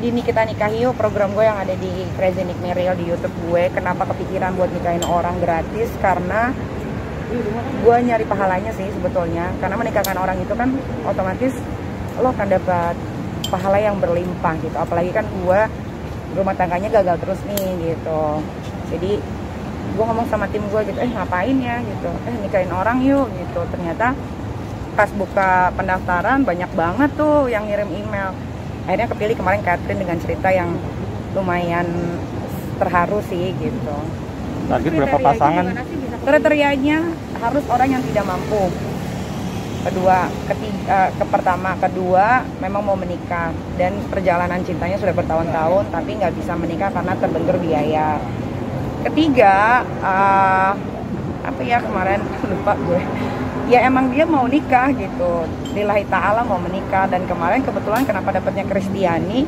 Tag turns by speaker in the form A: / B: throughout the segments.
A: Di Nikita Nikahi Yuk, program gue yang ada di Crazy Nick Merrill di YouTube gue. Kenapa kepikiran buat nikahin orang gratis? Karena gue nyari pahalanya sih sebetulnya. Karena menikahkan orang itu kan otomatis lo akan dapat pahala yang berlimpah gitu. Apalagi kan gue rumah tangganya gagal terus nih gitu. Jadi gue ngomong sama tim gue gitu, ngapain ya gitu, nikahin orang yuk gitu. Ternyata pas buka pendaftaran banyak banget tuh yang ngirim email. Akhirnya kepilih kemarin Catherine dengan cerita yang lumayan terharu sih gitu.
B: Target berapa pasangan?
A: Kriterianya harus orang yang tidak mampu. Kedua memang mau menikah dan perjalanan cintanya sudah bertahun-tahun tapi nggak bisa menikah karena terbentur biaya. Ketiga, apa ya kemarin lupa gue. Ya emang dia mau nikah gitu, lillahi ta'ala mau menikah. Dan kemarin kebetulan kenapa dapatnya Kristiani,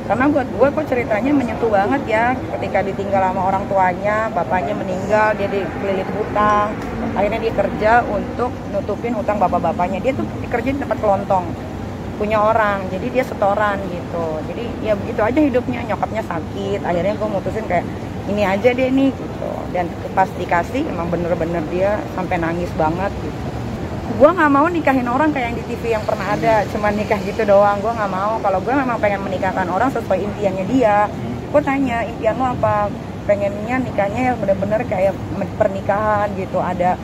A: karena buat gue kok ceritanya menyentuh banget ya. Ketika ditinggal sama orang tuanya, bapaknya meninggal, dia dikelilit hutang. Akhirnya dia kerja untuk nutupin hutang bapak-bapaknya. Dia tuh kerja di tempat kelontong, punya orang, jadi dia setoran gitu. Jadi ya begitu aja hidupnya, nyokapnya sakit. Akhirnya gue mutusin kayak ini aja deh nih gitu. Dan pas dikasih emang bener-bener dia sampai nangis banget gitu. Gue nggak mau nikahin orang kayak yang di TV yang pernah ada, cuman nikah gitu doang. Gue nggak mau. Kalau gue memang pengen menikahkan orang sesuai impiannya dia. Gue tanya, impian lo apa? Pengennya nikahnya yang bener-bener kayak pernikahan gitu. Ada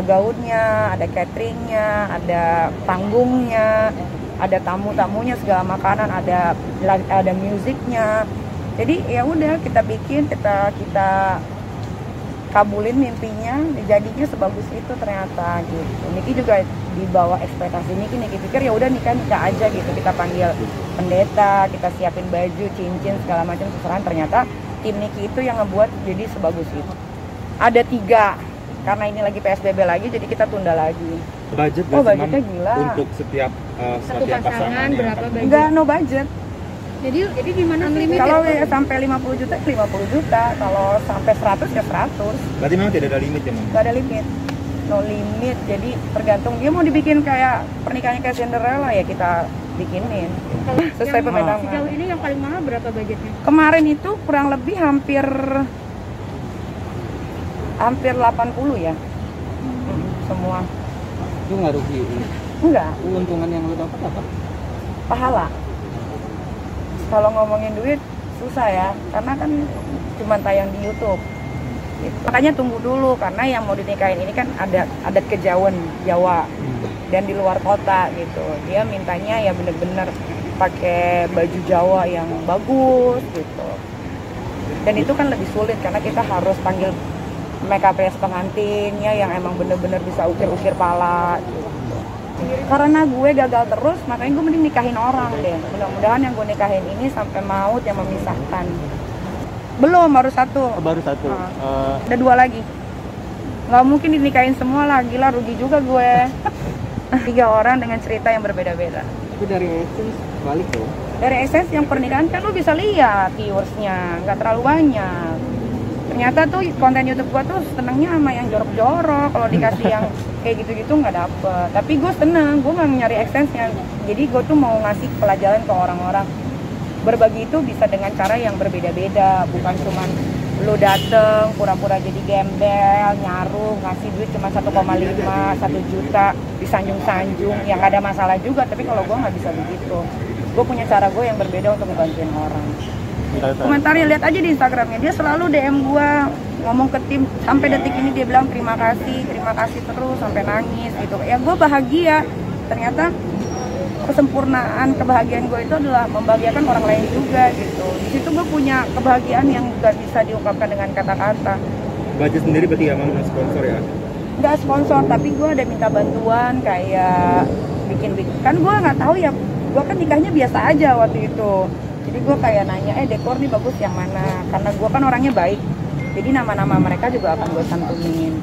A: gaunnya, ada cateringnya, ada panggungnya, ada tamu-tamunya, segala makanan, ada musiknya. Jadi ya udah kita bikin, kita kabulin mimpinya, jadinya sebagus itu ternyata gitu. Niki juga di bawah ekspektasi Niki pikir ya udah nikah aja gitu. Kita panggil pendeta, kita siapin baju, cincin segala macam seseran. Ternyata tim Niki itu yang ngebuat jadi sebagus itu. Ada 3, karena ini lagi PSBB lagi, jadi kita tunda lagi.
B: Budget
A: budgetnya gila.
B: Untuk setiap pasangan
A: berapa budget? Enggak, no budget.
C: Jadi gimana sih?
A: Kalau sampai 50 juta, 50 juta. Kalau sampai 100 ya 100.
B: Berarti memang tidak ada limit ya, Mam?
A: Gak ada limit. No limit. Jadi tergantung dia mau dibikin kayak pernikahannya kayak Cinderella ya kita bikinin. Sesuai permintaan.
C: Sejauh ini yang paling mahal berapa budgetnya?
A: Kemarin itu kurang lebih hampir 80 ya. Semua.
D: Itu nggak rugi?
A: Enggak.
D: Keuntungan yang lo dapat apa?
A: Pahala. Kalau ngomongin duit susah ya, karena kan cuma tayang di YouTube. Gitu. Makanya tunggu dulu, karena yang mau dinikahin ini kan ada adat kejawen Jawa dan di luar kota gitu. Dia mintanya ya bener-bener pakai baju Jawa yang bagus gitu. Dan itu kan lebih sulit karena kita harus panggil makeup artist pengantinnya yang emang bener-bener bisa ukir-ukir pala gitu. Karena gue gagal terus, makanya gue mending nikahin orang deh. Mudah-mudahan yang gue nikahin ini sampai maut yang memisahkan. Belum, baru 1.
D: Baru 1.
A: Ada 2 lagi. Nggak mungkin dinikahin semua lah, gila rugi juga gue. 3 orang dengan cerita yang berbeda-beda.
D: Tapi dari Essence balik tuh.
A: Dari Essence yang pernikahan kan lo bisa lihat viewersnya, nggak terlalu banyak. Ternyata tuh konten YouTube gue tuh senengnya sama yang jorok-jorok. Kalau dikasih yang kayak gitu-gitu nggak dapet. Tapi gue seneng, gue mau nyari Essence-nya. Jadi gue tuh mau ngasih pelajaran ke orang-orang. Berbagi itu bisa dengan cara yang berbeda-beda. Bukan cuman lu dateng pura-pura jadi gembel, nyaru, ngasih duit cuma 1,5, 1 juta, disanjung-sanjung. Yang ada masalah juga, tapi kalau gue nggak bisa begitu. Gue punya cara gue yang berbeda untuk ngebantuin orang. Komentarnya lihat aja di Instagramnya, dia selalu DM gua, ngomong ke tim sampai detik ini dia bilang terima kasih terus sampai nangis gitu. Ya gue bahagia. Ternyata kesempurnaan kebahagiaan gue itu adalah membahagiakan orang lain juga gitu. Di situ gue punya kebahagiaan yang gak bisa diungkapkan dengan kata-kata.
B: Budget sendiri berarti ya, Mam, sponsor ya?
A: Nggak sponsor, tapi gue ada minta bantuan kayak bikin. Kan gue nggak tahu ya, gue kan nikahnya biasa aja waktu itu. Jadi gue kayak nanya, dekor nih bagus yang mana? Karena gue kan orangnya baik, jadi nama-nama mereka juga akan gue santunin.